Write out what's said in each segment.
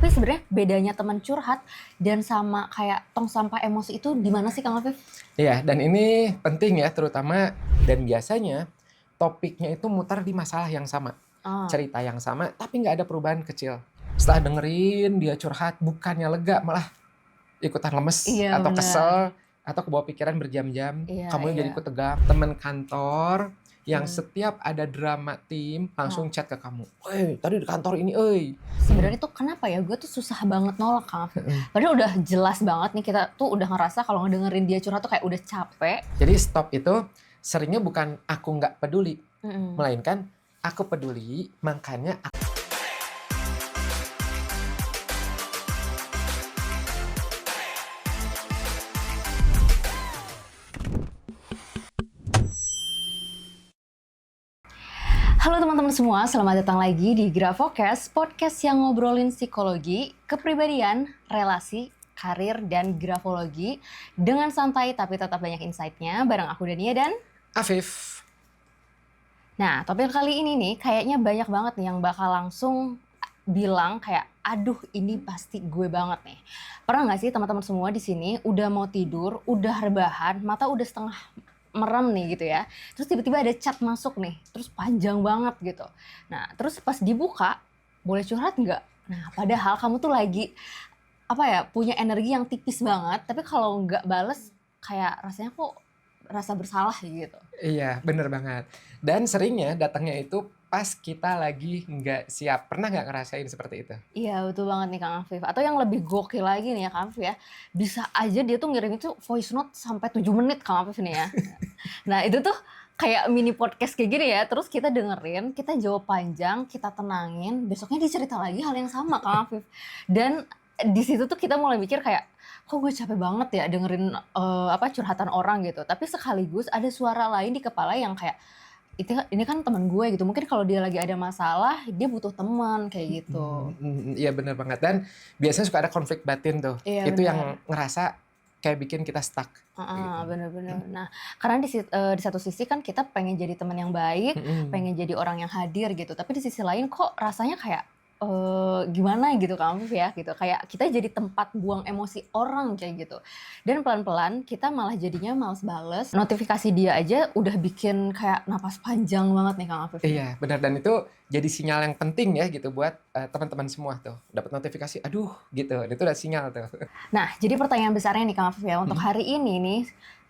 Tapi sebenarnya bedanya teman curhat dan sama kayak tong sampah emosi itu di mana sih Kang Afif? Iya, dan ini penting ya, terutama dan biasanya topiknya itu mutar di masalah yang sama, Oh, cerita yang sama, tapi nggak ada perubahan kecil. Setelah dengerin dia curhat, bukannya lega, malah ikutan lemes iya atau benar. kesel atau kebawa pikiran berjam-jam. Iya Kamunya iya. jadi ikut tegang. Temen kantor yang Mhm. setiap ada drama tim Oh. langsung chat ke kamu. "Woi, tadi di kantor ini, euy." Sebenarnya tuh kenapa ya, gue tuh susah banget nolak Kang Afif. Mhm. Padahal udah jelas banget nih kita tuh udah ngerasa kalau ngedengerin dia curhat tuh kayak udah capek. Jadi stop itu seringnya bukan aku nggak peduli, Mhm. melainkan aku peduli, makanya Halo teman-teman semua, selamat datang lagi di Grafocast, podcast yang ngobrolin psikologi, kepribadian, relasi, karir, dan grafologi dengan santai tapi tetap banyak insight-nya bareng aku Dania dan... Afif. Nah, topik kali ini nih kayaknya banyak banget nih yang bakal langsung bilang kayak, aduh ini pasti gue banget nih. Pernah nggak sih teman-teman semua di sini udah mau tidur, udah rebahan, mata udah setengah merem nih gitu ya. Terus tiba-tiba ada chat masuk nih, terus panjang banget gitu. Nah, terus pas dibuka, boleh curhat nggak? Nah, padahal kamu tuh lagi apa ya, punya energi yang tipis banget, tapi kalau nggak bales kayak rasanya kok rasa bersalah gitu. Iya, bener banget. Dan seringnya datangnya itu pas kita lagi nggak siap. Pernah nggak ngerasain seperti itu? Iya betul banget nih Kang Afif, atau yang lebih gokil lagi nih ya Kang Afif ya, bisa aja dia tuh ngirim itu voice note sampai 7 menit Kang Afif nih ya. Nah itu tuh kayak mini podcast kayak gini ya, terus kita dengerin, kita jawab panjang, kita tenangin, besoknya dia cerita lagi hal yang sama Kang Afif. Dan di situ tuh kita mulai mikir kayak, kok gue capek banget ya dengerin curhatan orang gitu. Tapi sekaligus ada suara lain di kepala yang kayak, ini kan teman gue gitu, mungkin kalau dia lagi ada masalah, dia butuh teman kayak gitu. Iya bener banget. Dan biasanya suka ada konflik batin tuh. Iya Itu benar. yang ngerasa kayak bikin kita stuck Heeh, gitu. bener bener. Nah, karena di satu sisi kan kita pengen jadi teman yang baik, Mhm. pengen jadi orang yang hadir gitu, tapi di sisi lain kok rasanya kayak, gimana gitu Kak Afif ya, gitu. Kayak kita jadi tempat buang emosi orang kayak gitu. Dan pelan-pelan kita malah jadinya males bales, notifikasi dia aja udah bikin kayak napas panjang banget nih Kang Afif nih. Iya, benar, dan itu jadi sinyal yang penting ya gitu buat, teman-teman semua tuh. Dapat notifikasi, aduh gitu, itu udah sinyal tuh. Nah, jadi pertanyaan besarnya nih Kang Afif ya, untuk Mhm. hari ini nih,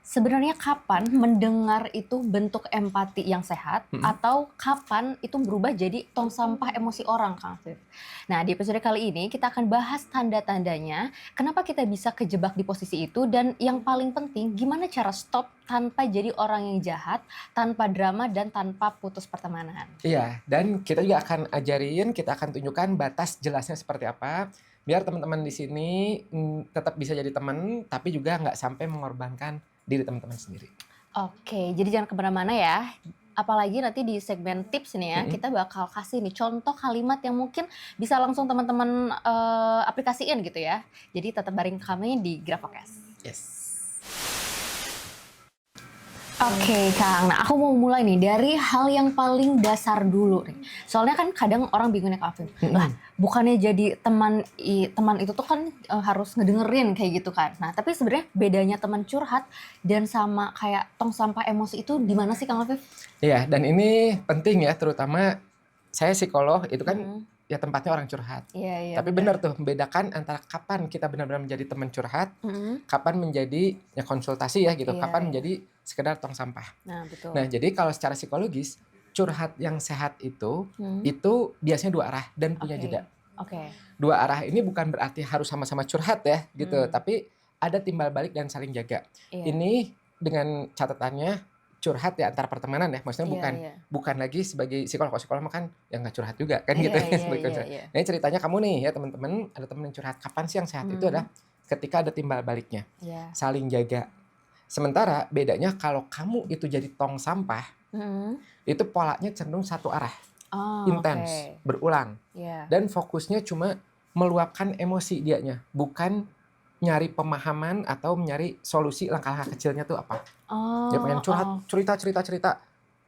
sebenarnya kapan mendengar itu bentuk empati yang sehat, Mhm. atau kapan itu berubah jadi tong sampah emosi orang, Kang Afif? Nah, di episode kali ini kita akan bahas tanda-tandanya, kenapa kita bisa kejebak di posisi itu, dan yang paling penting, gimana cara stop tanpa jadi orang yang jahat, tanpa drama, dan tanpa putus pertemanan. Iya, dan kita juga akan ajarin, kita akan tunjukkan batas jelasnya seperti apa, biar teman-teman di sini, tetap bisa jadi teman, tapi juga nggak sampai mengorbankan diri teman-teman sendiri. Oke, jadi jangan kemana-mana ya. Apalagi nanti di segmen tips nih ya, Mhm. kita bakal kasih nih contoh kalimat yang mungkin bisa langsung teman-teman aplikasiin gitu ya. Jadi tetap bareng kami di Grafocast. Yes. Oke Kang, nah aku mau mulai nih dari hal yang paling dasar dulu nih. Soalnya kan kadang orang bingung nih Kak Afif. Lah, Mhm. bukannya jadi teman itu tuh kan harus ngedengerin kayak gitu kan. Nah, tapi sebenarnya bedanya teman curhat dan sama kayak tong sampah emosi itu di mana sih Kang Afif? Iya, dan ini penting ya, terutama saya psikolog, itu kan Mhm. ya tempatnya orang curhat. Iya iya Tapi benar. benar tuh, membedakan antara kapan kita benar-benar menjadi teman curhat, Mhm. kapan menjadi ya konsultasi ya gitu, Iya kapan iya. menjadi sekedar tong sampah. Nah, betul. Nah, jadi kalau secara psikologis, curhat yang sehat Mhm. itu biasanya dua arah dan punya Oke. jeda. Oke. Dua arah ini bukan berarti harus sama-sama curhat ya gitu, Mhm. tapi ada timbal balik dan saling jaga. Iya. Ini dengan catatannya curhat ya antar pertemanan ya, maksudnya Iya bukan iya. bukan lagi sebagai psikolog. Kalau psikolog mah kan ya nggak curhat juga kan gitu Iya ya iya sebagai iya konselor. iya. Nah, ini ceritanya kamu nih ya teman-teman, ada teman yang curhat. Kapan sih yang sehat itu Mhm. adalah ketika ada timbal baliknya, Iya. saling jaga. Sementara bedanya kalau kamu itu jadi tong sampah, Mhm. itu polanya cenderung satu arah, Oh, intens, oke. berulang, Iya. dan fokusnya cuma meluapkan emosi dianya, bukan nyari pemahaman atau nyari solusi langkah-langkah kecilnya tuh apa. Dia pengen Oh curhat, oh. cerita cerita cerita,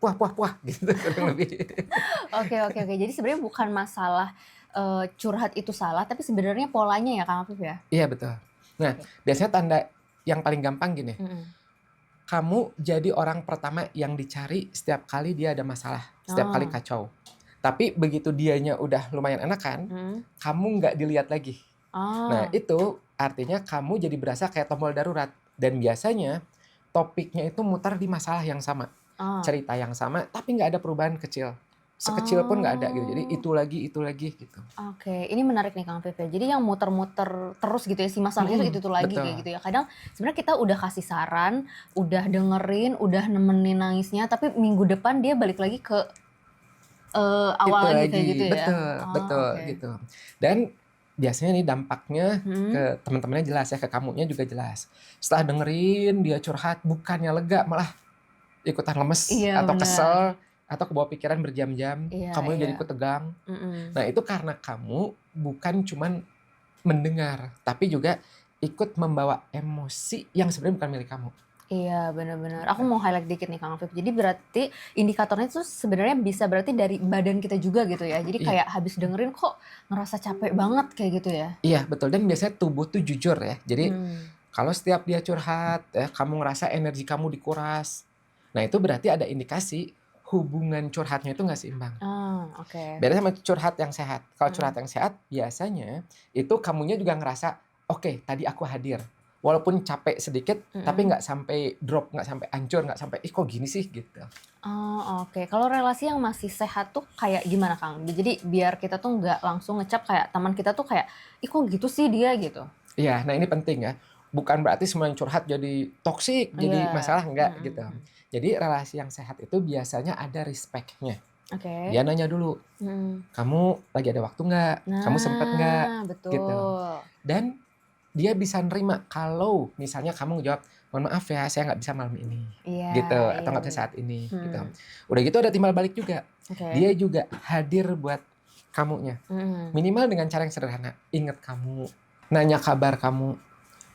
puah puah puah gitu kurang lebih. Oke oke oke. Jadi sebenarnya bukan masalah curhat itu salah, tapi sebenarnya polanya ya Kang Afif ya? Iya betul. Nah, Oke. biasanya tanda yang paling gampang gini, Mhm. kamu jadi orang pertama yang dicari setiap kali dia ada masalah, setiap kali Oh. kacau. Tapi begitu dianya udah lumayan enakan, Mhm. kamu nggak dilihat lagi. Nah, Oh. itu artinya kamu jadi berasa kayak tombol darurat. Dan biasanya topiknya itu muter di masalah yang sama, Oh. cerita yang sama, tapi nggak ada perubahan kecil. Sekecil pun nggak ada gitu. Jadi Oh. itu lagi gitu. Oke, ini menarik nih Kang Afif ya. Jadi yang muter-muter terus gitu ya, si masalahnya tuh itu lagi kayak Betul. gitu ya. Kadang sebenarnya kita udah kasih saran, udah dengerin, udah nemenin nangisnya, tapi minggu depan dia balik lagi ke Itu awal lagi kayak lagi, gitu ya? betul Oh, betul oke. gitu. Dan biasanya nih dampaknya Mhm. ke teman-temannya jelas ya, ke kamunya juga jelas. Setelah dengerin dia curhat, bukannya lega, malah ikutan lemes Iya atau benar. kesel atau kebawa pikiran berjam-jam, Iya kamunya iya. jadi ikut tegang. Mhm. Nah, itu karena kamu bukan cuman mendengar, tapi juga ikut membawa emosi yang sebenarnya bukan milik kamu. Iya, benar-benar. Aku Gitu. mau highlight dikit nih Kang Afif. Jadi berarti indikatornya itu sebenarnya bisa berarti dari badan kita juga gitu ya. Jadi Iya, kayak habis dengerin kok ngerasa capek banget kayak gitu ya? iya betul dan biasanya tubuh tuh jujur ya. Jadi Hmm. kalau setiap dia curhat ya, kamu ngerasa energi kamu dikuras. Nah, itu berarti ada indikasi hubungan curhatnya itu nggak seimbang. Oh, oke. Beda sama curhat yang sehat. Kalau curhat Mhm. yang sehat biasanya itu kamunya juga ngerasa, "Oke, tadi aku hadir." Walaupun capek sedikit, tapi Mhm. nggak sampai drop, nggak sampai hancur, nggak sampai, "Ih kok gini sih?" Gitu. Oh, oke. Kalau relasi yang masih sehat tuh kayak gimana, Kang? Jadi biar kita tuh nggak langsung ngecap kayak teman kita tuh kayak, "Ih, kok gitu sih dia?" gitu. Iya, nah ini penting ya. Bukan berarti semua yang curhat jadi toksik, Iya. jadi masalah, enggak Mhm gitu. mhm. Jadi relasi yang sehat itu biasanya ada respect-nya. Oke. Dia nanya dulu, Mhm. "Kamu lagi ada waktu nggak? Kamu sempet nggak?" Nah, Gitu. betul. Dan dia bisa nerima kalau misalnya kamu ngejawab, "Mohon maaf ya, saya nggak bisa malam ini." Iya Gitu, atau iya nggak bisa bener. saat ini, gitu. Mhm. Udah gitu ada timbal balik juga. Oke. Dia juga hadir buat kamunya. Mhm. Minimal dengan cara yang sederhana, inget kamu, nanya kabar kamu,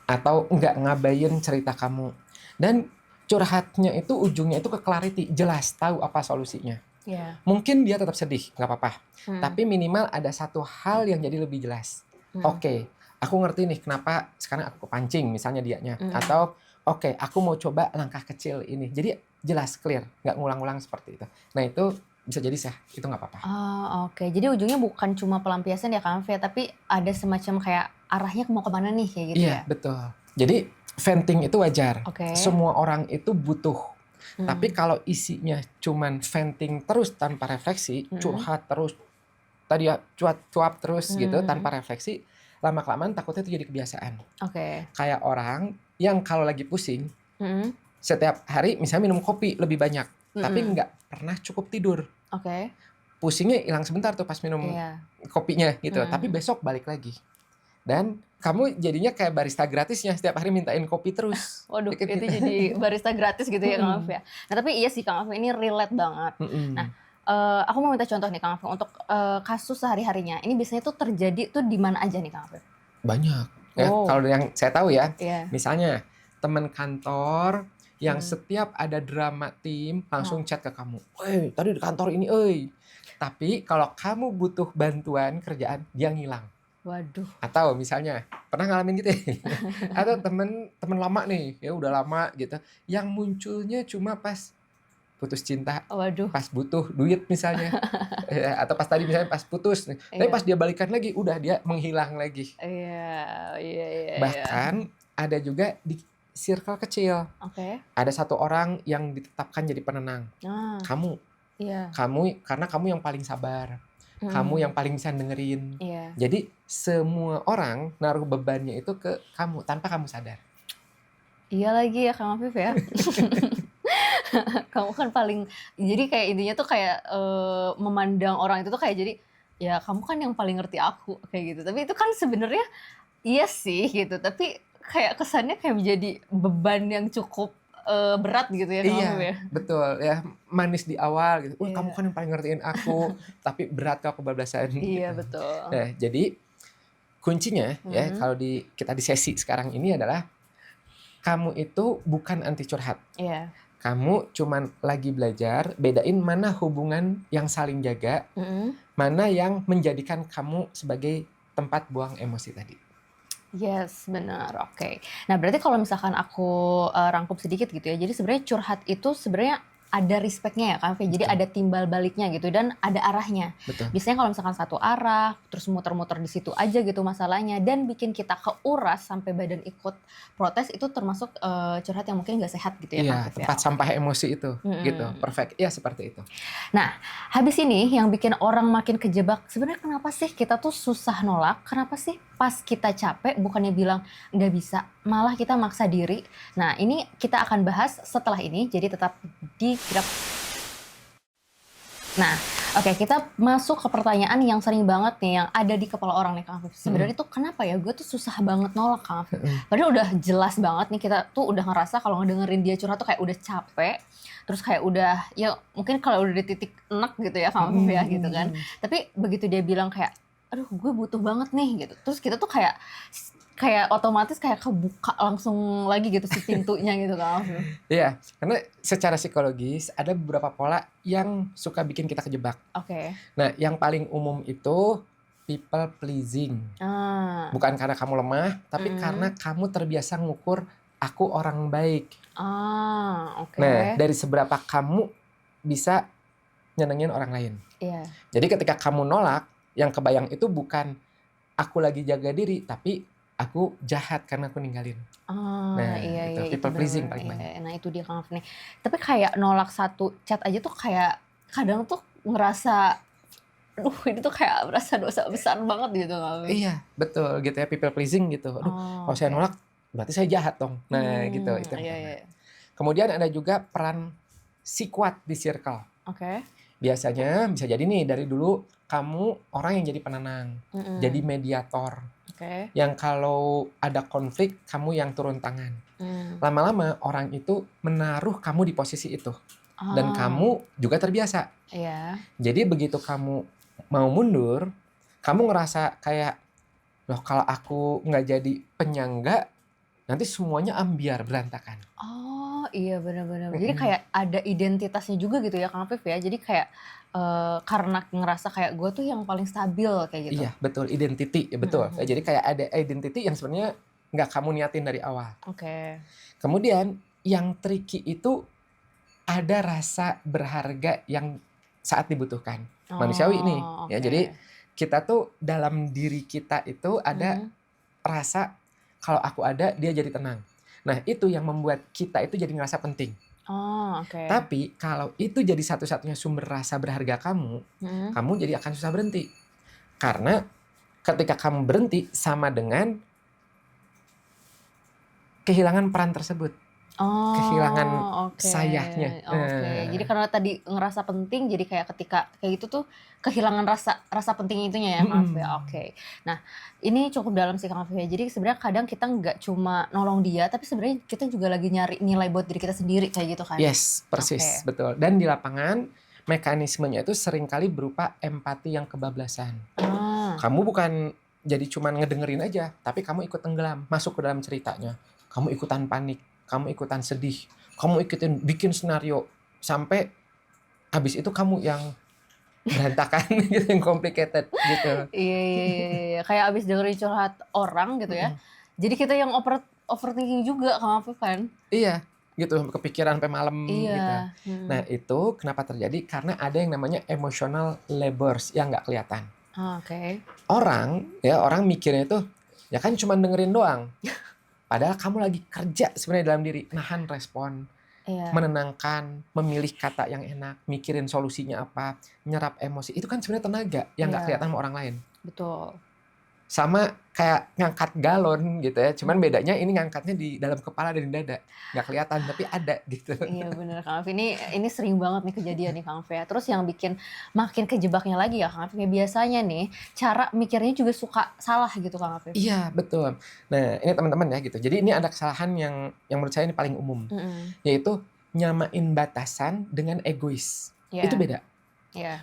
atau nggak ngabain cerita kamu. Dan curhatnya itu ujungnya itu ke clarity, jelas tahu apa solusinya. Iya. Mungkin dia tetap sedih, nggak apa-apa. Mhm. Tapi minimal ada satu hal yang jadi lebih jelas. Mhm. Oke, aku ngerti nih kenapa sekarang aku kepancing misalnya dianya. Mhm. Atau oke, aku mau coba langkah kecil ini. Jadi jelas, clear, nggak ngulang-ngulang seperti itu. Nah itu bisa jadi sah, itu nggak apa-apa. Oh, oke. Jadi ujungnya bukan cuma pelampiasan ya, Kang Fe, tapi ada semacam kayak arahnya mau kemana nih kayak gitu Iya, ya? betul. Jadi venting itu wajar. Oke. Semua orang itu butuh. Tapi Mhm. kalau isinya cuman venting terus tanpa refleksi, Mhm. curhat terus, tadi ya cuap-cuap terus gitu tanpa Mhm. refleksi, lama-kelamaan takutnya itu jadi kebiasaan. Oke. Kayak orang yang kalau lagi pusing, Mhm. setiap hari misalnya minum kopi lebih banyak, tapi Mhm. nggak pernah cukup tidur. Oke. Pusingnya hilang sebentar tuh pas minum Iya. kopinya gitu, tapi Mhm. besok balik lagi. Dan kamu jadinya kayak barista gratisnya setiap hari mintain kopi terus. Waduh, Dikit itu gitu. jadi barista gratis gitu ya, Kang Alf Mhm, ya. Nah, tapi iya sih Kang Alf, ini relate banget. Nah, mhm. aku mau minta contoh nih Kang Alf, untuk, kasus sehari-harinya. Ini biasanya tuh terjadi tuh di mana aja nih Kang Alf? Banyak ya, Oh, kalau yang saya tahu ya, iya. misalnya teman kantor yang Mhm. setiap ada drama tim langsung Oh, chat ke kamu, "Woi, tadi di kantor ini euy." Tapi kalau kamu butuh bantuan kerjaan, dia ngilang. waduh Atau misalnya, pernah ngalamin gitu ya? Atau temen temen lama nih, ya udah lama gitu, yang munculnya cuma pas putus cinta, waduh, pas butuh duit misalnya, atau pas tadi misalnya pas putus nih, tapi pas iya. dia balikan lagi, udah dia menghilang lagi. Iya iya iya iya. Bahkan ada juga di circle kecil, Oke. ada satu orang yang ditetapkan jadi penenang, Nah, kamu. iya. Karena kamu yang paling sabar, kamu yang Mhm. paling bisa dengerin. Iya. Jadi semua orang naruh bebannya itu ke kamu tanpa kamu sadar. Iya lagi ya Kang Afif ya. Kamu kan paling jadi kayak intinya tuh kayak, memandang orang itu tuh kayak jadi, ya kamu kan yang paling ngerti aku, kayak gitu. Tapi itu kan sebenarnya iya sih gitu, tapi kayak kesannya kayak menjadi beban yang cukup, berat gitu ya Kang Afif Iya, ya. betul ya, manis di awal gitu, "Wah, kamu Iya kan yang paling ngertiin aku," tapi berat kalau kebablasan iya gitu. betul. Nah, jadi kuncinya ya Mhm, kalau kita di sesi sekarang ini adalah kamu itu bukan anti curhat. iya. kamu cuman lagi belajar bedain mana hubungan yang saling jaga, mana yang menjadikan kamu sebagai tempat buang emosi tadi. Yes, benar. Oke. Nah, berarti kalau misalkan aku rangkum sedikit gitu ya. Jadi sebenarnya curhat itu sebenarnya ada respect-nya ya Kak Fe. Jadi Betul. ada timbal baliknya gitu dan ada arahnya. Betul. Biasanya kalau misalkan satu arah, terus muter-muter di situ aja gitu masalahnya dan bikin kita keuras sampai badan ikut protes itu termasuk curhat yang mungkin nggak sehat gitu ya Iya, Kak Fe ya. tempat sampah emosi itu, gitu. Mm-mm. Perfect. Iya, seperti itu. Nah, habis ini yang bikin orang makin kejebak, sebenarnya kenapa sih kita tuh susah nolak? Kenapa sih pas kita capek bukannya bilang nggak bisa, malah kita maksa diri? Nah, ini kita akan bahas setelah ini, jadi tetap di Grab. Nah, oke, kita masuk ke pertanyaan yang sering banget nih, yang ada di kepala orang nih Kang Afif. Sebenarnya tuh kenapa ya gue tuh susah banget nolak Kang Afif? Padahal udah jelas banget nih, kita tuh udah ngerasa kalau ngedengerin dia curhat tuh kayak udah capek. Terus kayak udah, ya mungkin kalau udah di titik enak gitu ya Kang Afif ya gitu kan. Tapi begitu dia bilang kayak, aduh gue butuh banget nih gitu. Terus kita tuh kayak otomatis kayak kebuka langsung lagi gitu si pintunya gitu Kang Afif. Iya, karena secara psikologis ada beberapa pola yang suka bikin kita kejebak. Oke. Nah, yang paling umum itu people pleasing. Bukan karena kamu lemah, tapi karena kamu terbiasa ngukur aku orang baik. Oke. Nah, dari seberapa kamu bisa nyenengin orang lain. Iya. Jadi ketika kamu nolak, yang kebayang itu bukan aku lagi jaga diri, tapi aku jahat karena aku ninggalin. Nah, Iya, itu iya, people itu pleasing bener-bener, paling iya. banyak. Nah itu dia Kang Afif nih. Tapi kayak nolak satu chat aja tuh kayak kadang tuh ngerasa, aduh ini tuh kayak berasa dosa besar banget gitu Kang Afif. Iya, betul gitu ya, people pleasing gitu. Aduh, kalau saya Oke. nolak berarti saya jahat dong. Nah, gitu, itu yang Iya, pertama. iya. Kemudian ada juga peran si kuat di circle. Oke. Biasanya bisa jadi nih dari dulu kamu orang yang jadi penenang, jadi mediator. Oke. Yang kalau ada konflik kamu yang turun tangan. Lama-lama orang itu menaruh kamu di posisi itu. Dan kamu juga terbiasa. Iya. Jadi begitu kamu mau mundur, kamu ngerasa kayak, loh kalau aku nggak jadi penyangga, nanti semuanya ambiar, berantakan. Oh iya benar-benar. Jadi kayak ada identitasnya juga gitu ya Kang Afif ya. Jadi kayak karena ngerasa kayak gue tuh yang paling stabil kayak gitu. Iya, betul. Identity, ya betul. Jadi kayak ada identity yang sebenarnya nggak kamu niatin dari awal. Oke. Kemudian yang tricky itu ada rasa berharga yang saat dibutuhkan. Manusiawi nih. Ya, Oke. jadi kita tuh dalam diri kita itu ada rasa kalau aku ada dia jadi tenang. Nah, itu yang membuat kita itu jadi ngerasa penting. Oke. Tapi kalau itu jadi satu-satunya sumber rasa berharga kamu, kamu jadi akan susah berhenti. Karena ketika kamu berhenti sama dengan kehilangan peran tersebut. Kehilangan sayahnya. Oke. Jadi karena tadi ngerasa penting, jadi kayak ketika kayak gitu tuh kehilangan rasa penting itunya ya Kang Afif ya. Oke. Nah, ini cukup dalam sih Kang Afif ya. Jadi sebenarnya kadang kita nggak cuma nolong dia, tapi sebenarnya kita juga lagi nyari nilai buat diri kita sendiri kayak gitu kan. Yes, persis, betul. Dan di lapangan mekanismenya itu seringkali berupa empati yang kebablasan. Kamu bukan jadi cuman ngedengerin aja, tapi kamu ikut tenggelam, masuk ke dalam ceritanya. Kamu ikutan panik, kamu ikutan sedih, kamu ikutin bikin skenario sampai habis itu kamu yang berantakan gitu, yang complicated gitu. Iya. Kayak abis dengerin curhat orang gitu ya. Jadi kita yang overthinking juga Kang Afif kan. Iya, gitu kepikiran sampai malam gitu. Iya. Nah, itu kenapa terjadi? Karena ada yang namanya emotional labors yang nggak kelihatan. Oke. Orang mikirnya itu ya kan cuma dengerin doang. Padahal kamu lagi kerja sebenarnya dalam diri, nahan respon, menenangkan, memilih kata yang enak, mikirin solusinya apa, nyerap emosi. Itu kan sebenarnya tenaga yang nggak kelihatan sama orang lain. Betul. Sama kayak ngangkat galon gitu ya, cuman bedanya ini ngangkatnya di dalam kepala dan di dada, nggak kelihatan tapi ada gitu. Iya bener Kang Afif, ini sering banget nih kejadian nih Kang Afif ya. Terus yang bikin makin kejebaknya lagi ya Kang Afif, biasanya nih cara mikirnya juga suka salah gitu Kang Afif. Iya betul. Nah ini teman-teman ya gitu. Jadi ini ada kesalahan yang menurut saya ini paling umum, yaitu nyamain batasan dengan egois. Itu beda.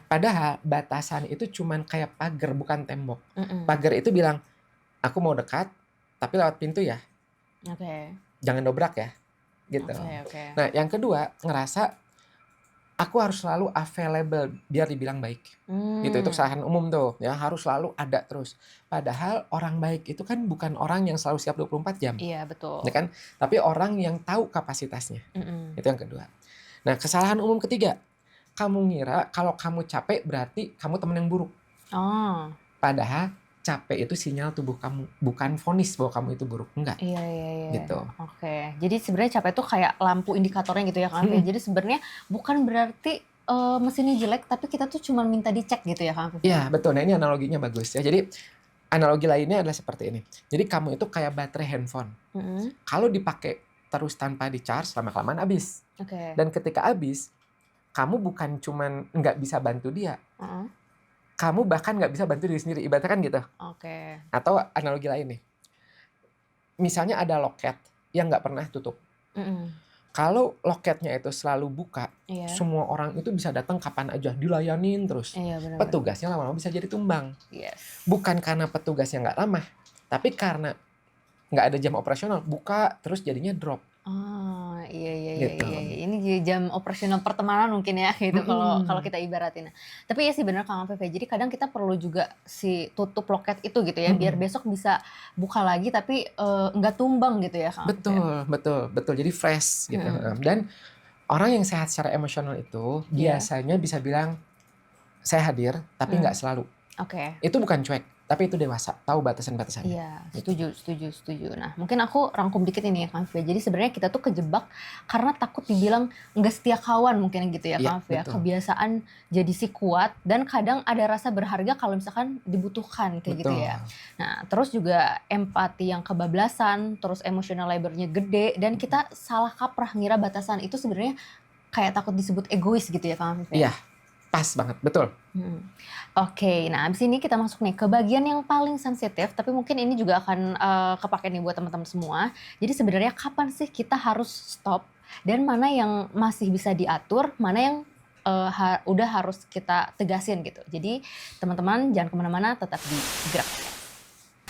Padahal batasan itu cuman kayak pagar bukan tembok. Pagar itu bilang aku mau dekat tapi lewat pintu ya. Oke. Jangan dobrak ya. gitu. Oke. Nah, yang kedua, ngerasa aku harus selalu available biar dibilang baik. Gitu, itu kesalahan umum tuh, ya harus selalu ada terus. Padahal orang baik itu kan bukan orang yang selalu siap 24 jam, Iya, betul. ya kan? Tapi orang yang tahu kapasitasnya. Mm-mm. Itu yang kedua. Nah, kesalahan umum ketiga, kamu ngira kalau kamu capek berarti kamu teman yang buruk. Oh, Padahal capek itu sinyal tubuh kamu, bukan vonis bahwa kamu itu buruk. Enggak, iya. gitu. Oke. Jadi sebenarnya capek itu kayak lampu indikatornya gitu ya Kang Afif. Jadi sebenarnya bukan berarti mesinnya jelek, tapi kita tuh cuma minta dicek gitu ya Kang Afif. Iya, betul. Nah, ini analoginya bagus ya. Jadi analogi lainnya adalah seperti ini. Jadi kamu itu kayak baterai handphone. Mm-mm. Kalau dipakai terus tanpa di-charge, lama-kelamaan habis. Oke. Dan ketika habis, kamu bukan cuman nggak bisa bantu dia, Uh-uh. kamu bahkan nggak bisa bantu diri sendiri. Ibaratnya kan gitu. Oke. Atau analogi lain nih. Misalnya ada loket yang nggak pernah tutup. Mm-mm. Kalau loketnya itu selalu buka, Iya. semua orang itu bisa datang kapan aja, dilayanin terus. Iya, benar. Petugasnya lama-lama bisa jadi tumbang. Yes. Bukan karena petugasnya nggak ramah, tapi karena nggak ada jam operasional, buka terus jadinya drop. Oh, iya. Gitu. Ini jam operasional pertemanan mungkin ya gitu kalau kita ibaratin. Tapi ya sih benar Kang Afif ya. Jadi kadang kita perlu juga si tutup loket itu gitu ya, biar besok bisa buka lagi tapi nggak tumbang gitu ya Kang Afif ya. Betul. Jadi fresh gitu. Dan orang yang sehat secara emosional itu biasanya bisa bilang saya hadir, tapi nggak selalu. Oke. Itu bukan cuek, tapi itu dewasa, tahu batasan-batasannya. Iya, setuju. Nah, mungkin aku rangkum dikit ini ya Kang Afif ya. Jadi sebenarnya kita tuh kejebak karena takut dibilang nggak setia kawan mungkin gitu ya Kang Afif ya. Betul. Kebiasaan jadi si kuat dan kadang ada rasa berharga kalau misalkan dibutuhkan kayak gitu ya. Nah, terus juga empati yang kebablasan, terus emotional labor-nya gede dan kita salah kaprah ngira batasan itu sebenarnya kayak takut disebut egois gitu ya Kang Afif ya. Iya, pas banget, betul. Oke, nah abis ini kita masuk nih ke bagian yang paling sensitif, tapi mungkin ini juga akan kepake nih buat teman-teman semua. Jadi sebenarnya kapan sih kita harus stop dan mana yang masih bisa diatur, mana yang udah harus kita tegasin gitu. Jadi teman-teman jangan kemana-mana, tetap di Gerak.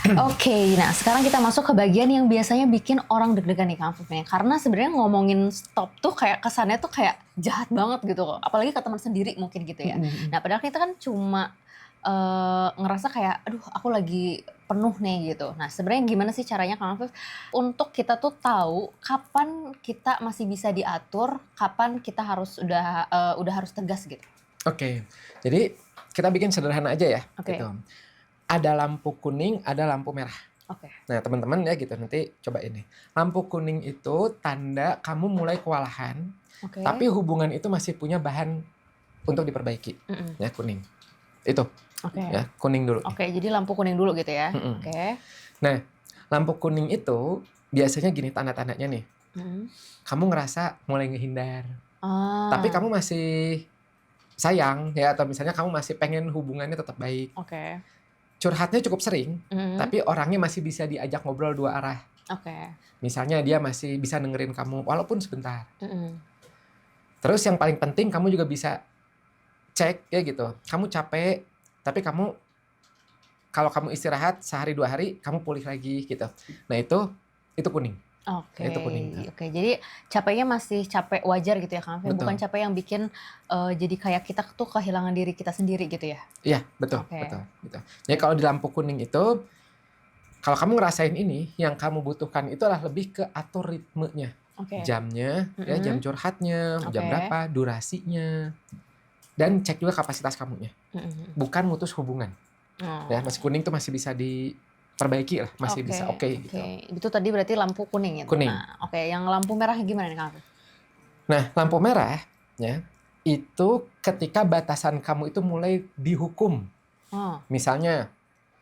Oke, nah sekarang kita masuk ke bagian yang biasanya bikin orang deg-degan nih Kang Afif nih. Karena sebenarnya ngomongin stop tuh kayak kesannya tuh kayak jahat banget gitu loh. Apalagi ke teman sendiri mungkin gitu ya. Nah padahal kita kan cuma ngerasa kayak aduh aku lagi penuh nih gitu. Nah sebenarnya gimana sih caranya Kang Afif untuk kita tuh tahu kapan kita masih bisa diatur, kapan kita harus udah harus tegas gitu. Oke, jadi kita bikin sederhana aja ya. Oke. Gitu. Ada lampu kuning, ada lampu merah. Oke. Nah teman-teman ya gitu, nanti coba ini. Lampu kuning itu tanda kamu mulai kewalahan, Oke. tapi hubungan itu masih punya bahan untuk diperbaiki. Ya kuning. Itu. Oke. Ya kuning dulu. Oke, jadi lampu kuning dulu gitu ya. Oke. Nah lampu kuning itu biasanya gini tanda-tandanya nih. Kamu ngerasa mulai ngehindar, tapi kamu masih sayang ya, atau misalnya kamu masih pengen hubungannya tetap baik. Oke. Curhatnya cukup sering, tapi orangnya masih bisa diajak ngobrol dua arah. Oke. Misalnya dia masih bisa dengerin kamu walaupun sebentar. Terus yang paling penting kamu juga bisa cek ya gitu. Kamu capek, tapi kamu kalau kamu istirahat sehari 2 hari kamu pulih lagi gitu. Nah itu kuning. Oke. Itu kuning. Oke, jadi capeknya masih capek wajar gitu ya Kang Afif, bukan capek yang bikin jadi kayak kita tuh kehilangan diri kita sendiri gitu ya. Iya, betul. Gitu. Jadi kalau di lampu kuning itu kalau kamu ngerasain ini, yang kamu butuhkan itu adalah lebih ke atur ritmenya. Jamnya, ya jam curhatnya, jam berapa, durasinya. Dan cek juga kapasitas kamunya. Bukan mutus hubungan. Ya, masih kuning tuh masih bisa diperbaiki lah, masih bisa oke gitu. Itu tadi berarti lampu kuning ya. Kuning. Nah, yang lampu merah gimana nih Kang Afif? Nah, lampu merah ya, itu ketika batasan kamu itu mulai dihukum. Misalnya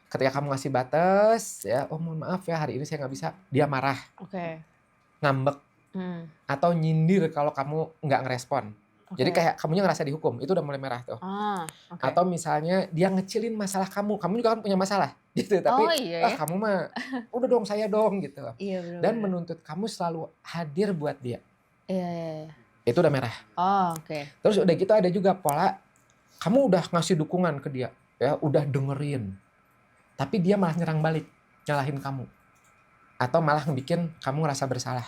ketika kamu ngasih batas ya, oh mohon maaf ya hari ini saya nggak bisa, dia marah. Ngambek. Atau nyindir kalau kamu nggak ngerespon. Jadi kayak kamunya ngerasa dihukum, itu udah mulai merah tuh. Atau misalnya dia ngecilin masalah kamu juga kan punya masalah gitu, tapi kamu mah udah dong saya dong gitu. Iya, dan menuntut kamu selalu hadir buat dia. Iya. Itu udah merah. Terus udah gitu ada juga pola kamu udah ngasih dukungan ke dia, ya udah dengerin, tapi dia malah nyerang balik, nyalahin kamu, atau malah bikin kamu ngerasa bersalah.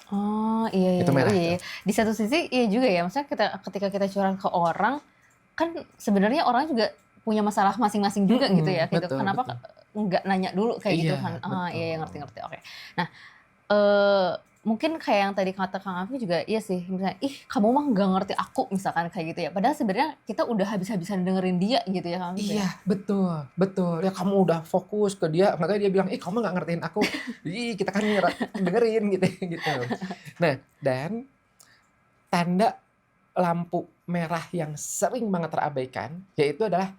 Oh, iya iya Itu iya. Oh, merah iya, tuh. iya. Di satu sisi iya juga ya, maksudnya ketika kita curhat ke orang, kan sebenarnya orang juga punya masalah masing-masing juga gitu ya, gitu. Betul Kenapa betul. nggak nanya dulu kayak gitu kan? Iya, Ah, iya iya, ngerti betul. ngerti, oke. Nah, eee, mungkin kayak yang tadi kata Kang Afif juga iya sih, misalnya, "Ih, kamu mah nggak ngerti aku," misalkan kayak gitu ya. Padahal sebenarnya kita udah habis-habisan dengerin dia gitu ya, Kang Afif ya? Iya, betul betul. Ya kamu udah fokus ke dia, makanya dia bilang, "Ih, kamu nggak ngertiin aku." Ih, kita kan dengerin gitu gitu. Nah, dan tanda lampu merah yang sering banget terabaikan, yaitu adalah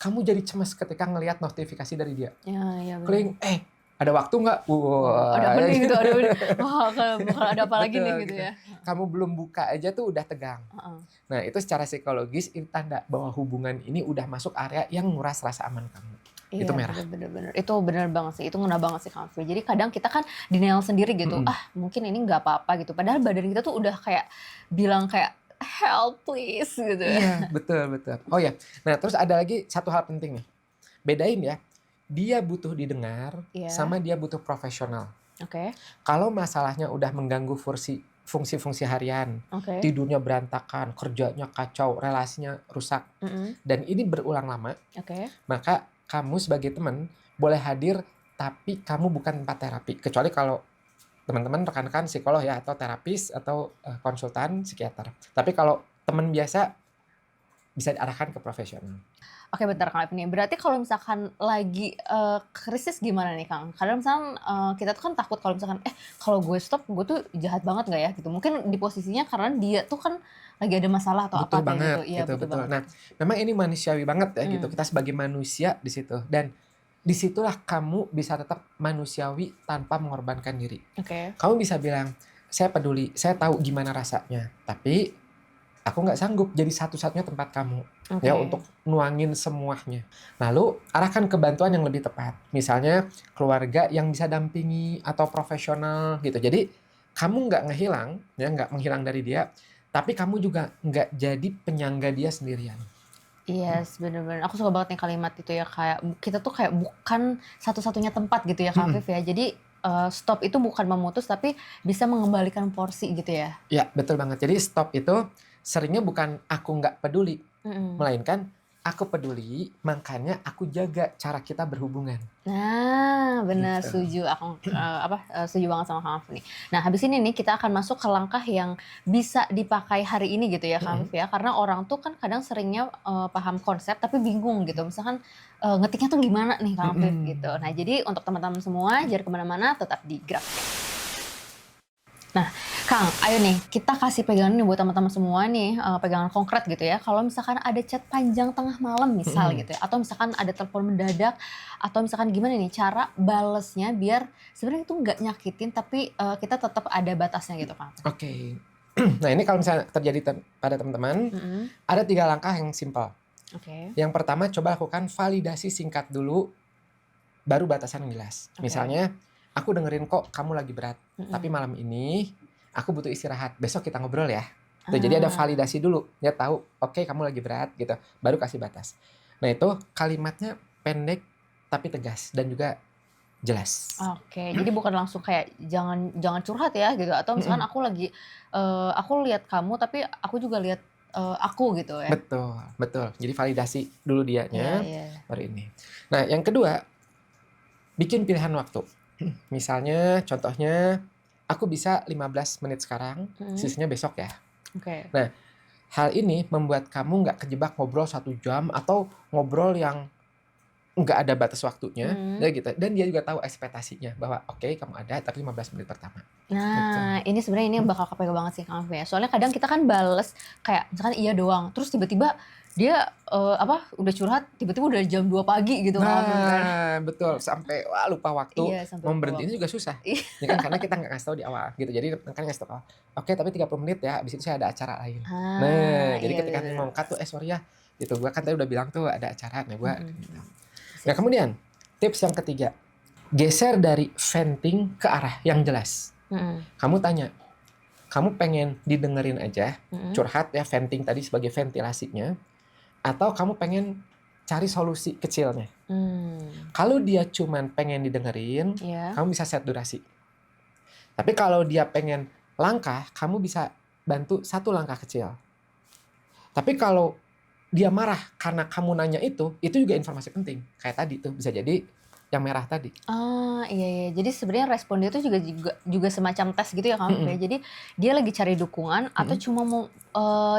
kamu jadi cemas ketika ngelihat notifikasi dari dia. Iya iya, bener. Klik, "Ada waktu nggak?" Oh, ada Wah, apa nih gitu, ada wah, bakal ada apa lagi nih betul gitu gitu. ya? Kamu belum buka aja tuh udah tegang. Heeh. Nah, itu secara psikologis itu tanda bahwa hubungan ini udah masuk area yang nguras rasa aman kamu. Itu Iya, merah. bener bener bener. Itu bener banget sih, itu ngena banget sih, Kak Afri. Jadi kadang kita kan denial sendiri gitu, Mhm. "Ah, mungkin ini nggak apa-apa," gitu. Padahal badan kita tuh udah kayak bilang kayak, "Help please," gitu. Iya, betul betul. Oh ya, nah terus ada lagi satu hal penting nih. Bedain ya, dia butuh didengar Iya, sama dia butuh profesional. oke Kalau masalahnya udah mengganggu fungsi-fungsi harian, oke, tidurnya berantakan, kerjanya kacau, relasinya rusak, mhm, dan ini berulang lama, oke. maka kamu sebagai teman boleh hadir tapi kamu bukan tempat terapi. Kecuali kalau teman-teman rekan-rekan psikolog ya atau terapis atau konsultan psikiater. Tapi kalau teman biasa bisa diarahkan ke profesional. Oke bentar Kak nih, berarti kalau misalkan lagi, krisis gimana nih Kang? Kadang misalkan, kita tuh kan takut kalau misalkan, kalau gue stop gue tuh jahat banget nggak ya gitu. Mungkin di posisinya karena dia tuh kan lagi ada masalah atau Betul apa kayak gitu. banget, Iya gitu, betul betul. banget Nah, betul. memang ini manusiawi banget ya gitu. Mmm, Kita sebagai manusia di situ dan disitulah kamu bisa tetap manusiawi tanpa mengorbankan diri. oke Kamu bisa bilang, "Saya peduli, saya tahu gimana rasanya, tapi aku nggak sanggup jadi satu-satunya tempat kamu ya oke. untuk nuangin semuanya." Lalu arahkan ke bantuan yang lebih tepat. Misalnya keluarga yang bisa dampingi atau profesional gitu. Jadi kamu nggak ngehilang ya, nggak menghilang dari dia, tapi kamu juga nggak jadi penyangga dia sendirian. Yes, bener bener. Aku suka banget nih kalimat itu ya, kayak kita tuh kayak bukan satu-satunya tempat gitu ya, Kak Mhm. Afif ya. Jadi, stop itu bukan memutus, tapi bisa mengembalikan porsi gitu ya? Ya, betul banget. Jadi stop itu seringnya bukan aku nggak peduli, Mhm. melainkan aku peduli, makanya aku jaga cara kita berhubungan, Nah, bener gitu. setuju aku, setuju banget sama Kak Afif nih. Nah, habis ini nih kita akan masuk ke langkah yang bisa dipakai hari ini gitu ya, Kak Mhm. Afif ya. Karena orang tuh kan kadang seringnya, paham konsep tapi bingung gitu. Misalkan, ngetiknya tuh gimana nih, Kak Afif gitu. Nah, Mhm. jadi untuk teman-teman semua jangan kemana mana tetap di Grab. Nah, Kang, ayo nih kita kasih pegangan nih buat teman-teman semua nih, pegangan konkret gitu ya. Kalau misalkan ada chat panjang tengah malam misal Mhm. gitu ya, atau misalkan ada telepon mendadak, atau misalkan gimana nih cara balesnya biar sebenarnya itu nggak nyakitin tapi, kita tetap ada batasnya gitu, Kang? Oke. Nah, ini kalau misalnya terjadi pada teman-teman, Mhm, ada 3 langkah yang simpel. oke Yang pertama, coba lakukan validasi singkat dulu, baru batasan yang jelas. oke, Misalnya, "Aku dengerin kok kamu lagi berat, tapi mhm. malam ini aku butuh istirahat, besok kita ngobrol ya." Tuh, jadi ada Ah, validasi dulu, dia tahu, "Oke, kamu lagi berat," gitu, baru kasih batas. Nah, itu kalimatnya pendek tapi tegas dan juga jelas. oke. Jadi bukan langsung kayak jangan jangan curhat ya gitu, atau misalkan Mhm. aku lagi, aku lihat kamu tapi aku juga lihat, aku gitu ya? Betul betul. Jadi validasi dulu Iya dianya, iya. baru ini. Nah, yang kedua, bikin pilihan waktu. Misalnya contohnya, aku bisa 15 menit sekarang, Mhm, sisanya besok ya. oke. Nah, hal ini membuat kamu nggak kejebak ngobrol 1 jam atau ngobrol yang nggak ada batas waktunya, Mhm. ya gitu. Dan dia juga tahu ekspektasinya bahwa, "Oke, kamu ada tapi 15 menit pertama." Gitu. Nah, ini sebenarnya ini yang bakal kepegang banget sih Kang Alfi ya. Soalnya kadang kita kan bales kayak misalkan iya doang, terus tiba-tiba dia, udah curhat tiba-tiba udah jam 2 pagi gitu Kang Alfi kan. Nah, betul, sampai, wah, lupa waktu, Iya, sampai mau lupa berhentinya waktu. juga susah, Iya. ya kan, karena kita nggak ngasih tahu di awal, gitu. Jadi kan ngasih tahu, "Oke, tapi 30 menit ya, habis itu saya ada acara lain." Ah, Nah, jadi iya ketika bener nanti bener mau bener. cut tuh, "Eh, sorry ya, gitu, gua kan tadi udah bilang tuh ada acara, nah gua," Mhm gitu. mhm. Nah, Sip sip. kemudian tips yang ketiga, geser dari venting ke arah yang jelas. Mhm Kamu tanya, kamu pengen didengerin aja, mhm. curhat ya, venting tadi sebagai ventilasinya, atau kamu pengen cari solusi kecilnya? Mmm, Kalau dia cuman pengen didengerin, iya. kamu bisa set durasi. Tapi kalau dia pengen langkah, kamu bisa bantu satu langkah kecil. Tapi kalau dia marah karena kamu nanya itu juga informasi penting. Kayak tadi tuh bisa jadi yang merah tadi. Ah, iya iya. Jadi sebenarnya respon dia tuh juga semacam tes gitu ya Kak Afif ya. Mm-mm. Jadi dia lagi cari dukungan atau Mm-mm. cuma mau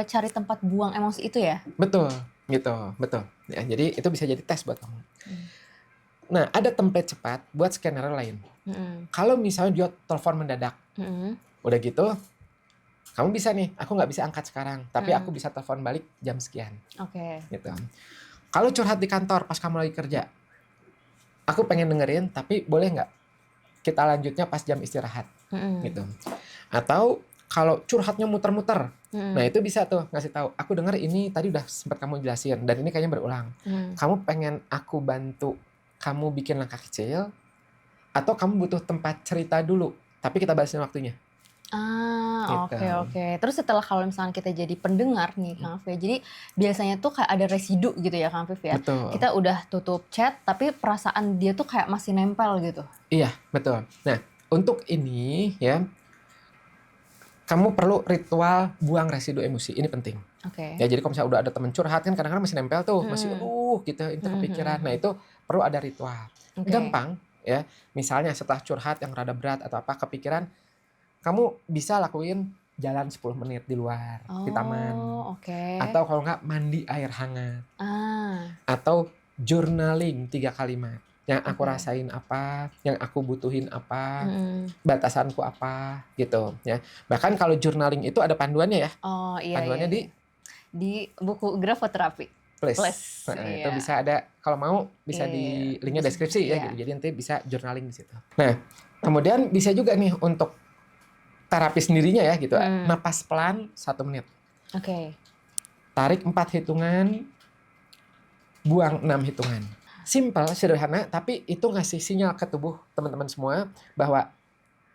cari tempat buang emosi itu ya? Betul, gitu, betul. Ya, jadi itu bisa jadi tes buat kamu. Hmm. Nah, ada template cepat buat skenario lain. Mm-mm. Kalau misalnya dia telepon mendadak, Mm-mm. udah gitu, kamu bisa nih, aku nggak bisa angkat sekarang, tapi aku Mm-mm. bisa telepon balik jam sekian, Oke. gitu. Kalau curhat di kantor pas kamu lagi kerja, aku pengen dengerin, tapi boleh nggak kita lanjutnya pas jam istirahat, Mm-mm. gitu. Atau kalau curhatnya muter-muter, Mm-mm. nah itu bisa tuh ngasih tahu, aku denger ini tadi udah sempat kamu jelasin, dan ini kayaknya berulang. Mm. Kamu pengen aku bantu kamu bikin langkah kecil, atau kamu butuh tempat cerita dulu, tapi kita bahasin waktunya, Ah, gitu. oke oke. Terus setelah kalau misalnya kita jadi pendengar nih Kang Afif, jadi biasanya tuh kayak ada residu gitu ya Kang Afif ya. Betul. Kita udah tutup chat tapi perasaan dia tuh kayak masih nempel gitu. Iya, betul. Nah, untuk ini ya, kamu perlu ritual buang residu emosi. Ini penting. Oke. Ya, jadi kalau misalnya udah ada temen curhat kan kadang-kadang masih nempel tuh, masih Mm-mm. aduh gitu, itu kepikiran. Nah, itu perlu ada ritual. Oke. Gampang ya. Misalnya setelah curhat yang rada berat atau apa kepikiran, kamu bisa lakuin jalan 10 menit di luar, di taman. Oh, oke. Atau kalau nggak mandi air hangat. Ah, Atau journaling 3 kalimat. Yang aku oke. rasain apa, yang aku butuhin apa, Mm-mm. batasanku apa, gitu ya. Bahkan kalau journaling itu ada panduannya ya. Oh iya iya Panduannya iya. Di buku grafoterapi Plus. plus Nah, itu iya. bisa ada kalau mau bisa Iya, di iya. linknya Bisa deskripsi ya iya. gitu. Jadi nanti bisa journaling di situ. Nah, kemudian bisa juga nih untuk terapi sendirinya ya gitu. Mm. Napas pelan 1 menit. Oke. Tarik 4 hitungan, buang 6 hitungan. Simple, sederhana, tapi itu ngasih sinyal ke tubuh teman-teman semua bahwa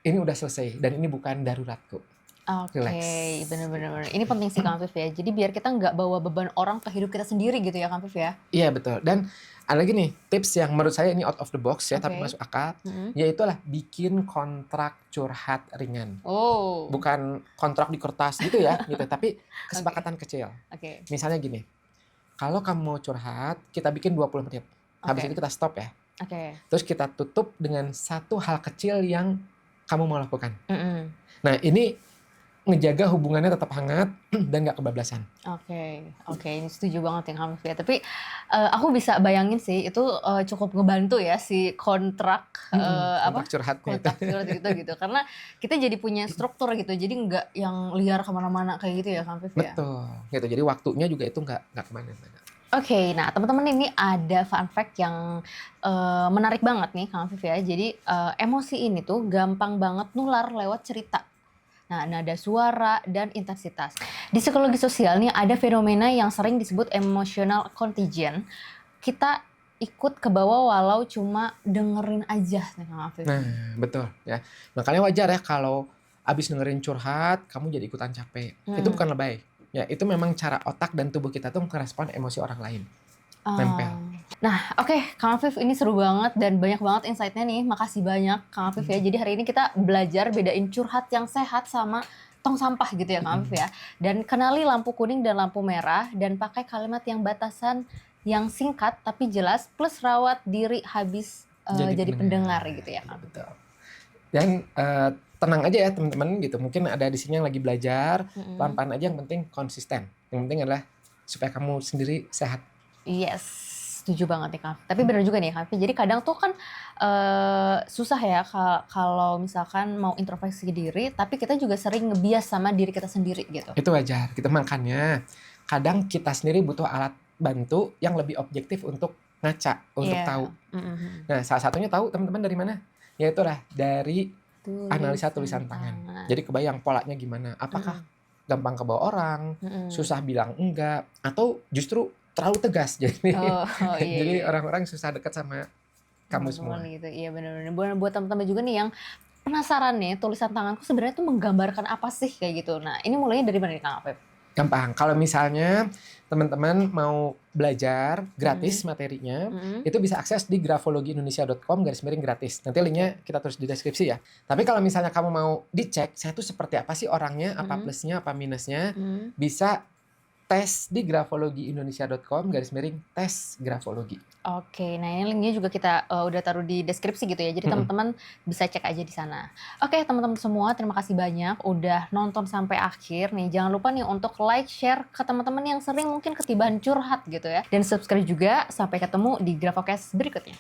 ini udah selesai dan ini bukan daruratku. Oke, Relax. bener-bener. Ini penting sih Kang Afif ya. Jadi biar kita nggak bawa beban orang ke hidup kita sendiri gitu ya Kang Afif ya. Iya betul. Dan ada lagi nih tips yang menurut saya ini out of the box ya, tapi Oke. masuk akal, Mm-mm. yaitulah bikin kontrak curhat ringan. Oh, Bukan kontrak di kertas gitu ya, gitu, tapi kesepakatan kecil. oke. Misalnya gini, kalau kamu mau curhat, kita bikin 20 menit. Habis Oke. itu kita stop ya. Oke. Terus kita tutup dengan satu hal kecil yang kamu mau lakukan. Mm-mm. Nah, ini ngejaga hubungannya tetap hangat dan nggak kebablasan. Oke, ini setuju banget yang Kang Afif ya. Tapi aku bisa bayangin sih itu cukup ngebantu ya si kontrak Kontrak curhatnya itu. kontrak curhat itu gitu. Karena kita jadi punya struktur gitu. Jadi nggak yang liar kemana-mana kayak gitu ya Kang Afif ya. Betul. Gitu. Jadi waktunya juga itu nggak kemana-mana. Oke, nah teman-teman ini ada fun fact yang menarik banget nih Kang Afif ya. Jadi emosi ini tuh gampang banget nular lewat cerita. Nah, nada suara dan intensitas. Di psikologi sosial nih ada fenomena yang sering disebut emotional contagion. Kita ikut ke bawah walau cuma dengerin aja nih Kang Afif. Nah, betul ya. Makanya wajar ya kalau abis dengerin curhat, kamu jadi ikutan capek. Itu bukan lebay. Ya, itu memang cara otak dan tubuh kita tuh merespon emosi orang lain. Nempel. Nah, oke, Kang Afif ini seru banget dan banyak banget insight-nya nih. Makasih banyak Kang Afif ya. Jadi hari ini kita belajar bedain curhat yang sehat sama tong sampah gitu ya Kang Afif ya. Dan kenali lampu kuning dan lampu merah dan pakai kalimat yang batasan yang singkat tapi jelas plus rawat diri habis jadi pendengar gitu ya Kang. Betul. Dan tenang aja ya teman-teman gitu. Mungkin ada di sini yang lagi belajar, pelan-pelan aja, yang penting konsisten. Yang penting adalah supaya kamu sendiri sehat. Yes, setuju banget nih Kak. Tapi benar juga nih Kak. Jadi kadang tuh kan susah ya kalau misalkan mau introspeksi diri, tapi kita juga sering ngebias sama diri kita sendiri gitu. Itu wajar. Gitu. Makanya kadang kita sendiri butuh alat bantu yang lebih objektif untuk ngaca, untuk tahu. Nah, salah satunya tahu teman-teman dari mana? Ya itulah dari analisa tulisan tangan. Jadi kebayang polanya gimana? Apakah gampang kebawa orang, susah bilang enggak, atau justru terlalu tegas jadi jadi orang-orang susah dekat sama kamu semua gitu. Iya benar-benar. Buat teman-teman juga nih yang penasaran nih tulisan tanganku sebenarnya tuh menggambarkan apa sih kayak gitu. Nah, ini mulainya dari mana nih Kang Afif? Gampang. Kalau misalnya teman-teman mau belajar gratis materinya, itu bisa akses di grafologiindonesia.com/gratis. Nanti linknya kita tulis di deskripsi ya. Tapi kalau misalnya kamu mau dicek, saya tuh seperti apa sih orangnya, apa plusnya, apa minusnya, bisa tes di grafologiindonesia.com/tes grafologi. Oke, nah ini linknya juga kita udah taruh di deskripsi gitu ya. Jadi teman-teman bisa cek aja di sana. Oke, teman-teman semua, terima kasih banyak udah nonton sampai akhir nih. Jangan lupa nih untuk like, share ke teman-teman yang sering mungkin ketiban curhat gitu ya. Dan subscribe juga. Sampai ketemu di Grafocast berikutnya.